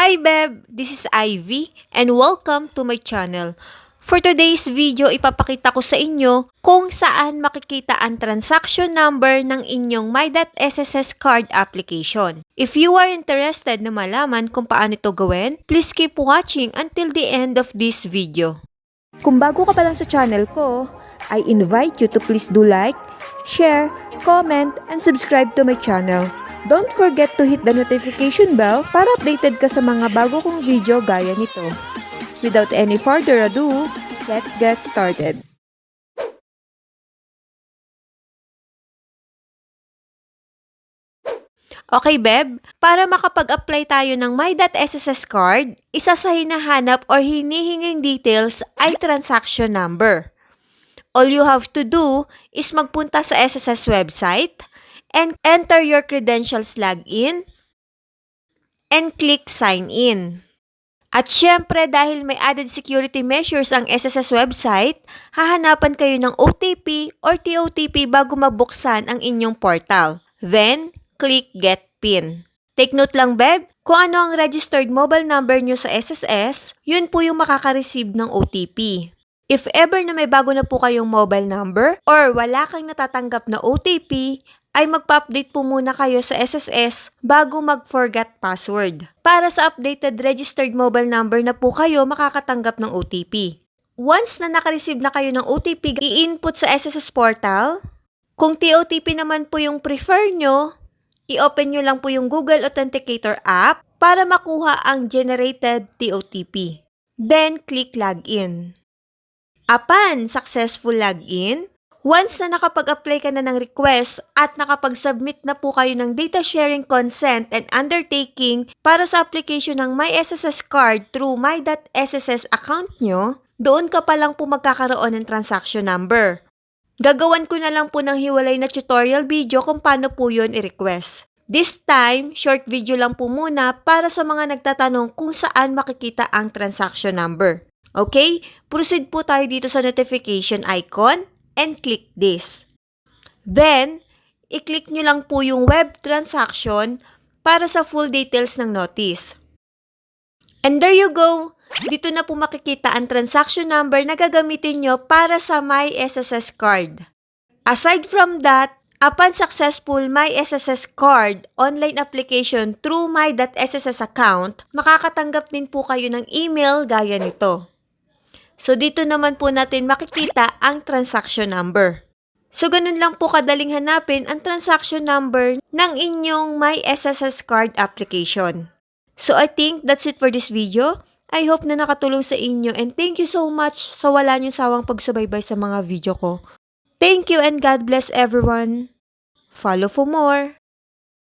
Hi Beb! This is Ivy and welcome to my channel. For today's video, ipapakita ko sa inyo kung saan makikita ang transaction number ng inyong My.SSS card application. If you are interested na malaman kung paano ito gawin, please keep watching until the end of this video. Kung bago ka pa lang sa channel ko, I invite you to please do like, share, comment, and subscribe to my channel. Don't forget to hit the notification bell para updated ka sa mga bago kong video gaya nito. Without any further ado, let's get started. Okay, Beb, para makapag-apply tayo ng My.SSS card, isa sa hinahanap or hinihinging details ay transaction number. All you have to do is magpunta sa SSS website and enter your credentials login and click sign in. At syempre dahil may added security measures ang SSS website, hahanapan kayo ng OTP or TOTP bago mabuksan ang inyong portal. Then, click Get PIN. Take note lang, Beb, kung ano ang registered mobile number nyo sa SSS, yun po yung makaka-receive ng OTP. If ever na may bago na po kayong mobile number or wala kang natatanggap na OTP, ay magpa-update po muna kayo sa SSS bago mag-forgot password. Para sa updated registered mobile number na po kayo makakatanggap ng OTP. Once na naka-receive na kayo ng OTP, i-input sa SSS portal. Kung TOTP naman po yung prefer nyo, i-open nyo lang po yung Google Authenticator app para makuha ang generated TOTP. Then, click Login. Upon successful login, once na nakapag-apply ka na ng request at nakapag-submit na po kayo ng data sharing consent and undertaking para sa application ng My.SSS card through My.SSS account nyo, doon ka pa lang po magkakaroon ng transaction number. Gagawan ko na lang po ng hiwalay na tutorial video kung paano po yun i-request. This time, short video lang po muna para sa mga nagtatanong kung saan makikita ang transaction number. Okay? Proceed po tayo dito sa notification icon and click this. Then, i-click nyo lang po yung web transaction para sa full details ng notice. And there you go! Dito na po makikita ang transaction number na gagamitin nyo para sa My.SSS card. Aside from that, upon successful My.SSS card online application through My.SSS account, makakatanggap din po kayo ng email gaya nito. So, dito naman po natin makikita ang transaction number. So, ganun lang po kadaling hanapin ang transaction number ng inyong My.SSS card application. So, I think that's it for this video. I hope na nakatulong sa inyo and thank you so much sa wala niyong sawang pagsubaybay sa mga video ko. Thank you and God bless everyone. Follow for more.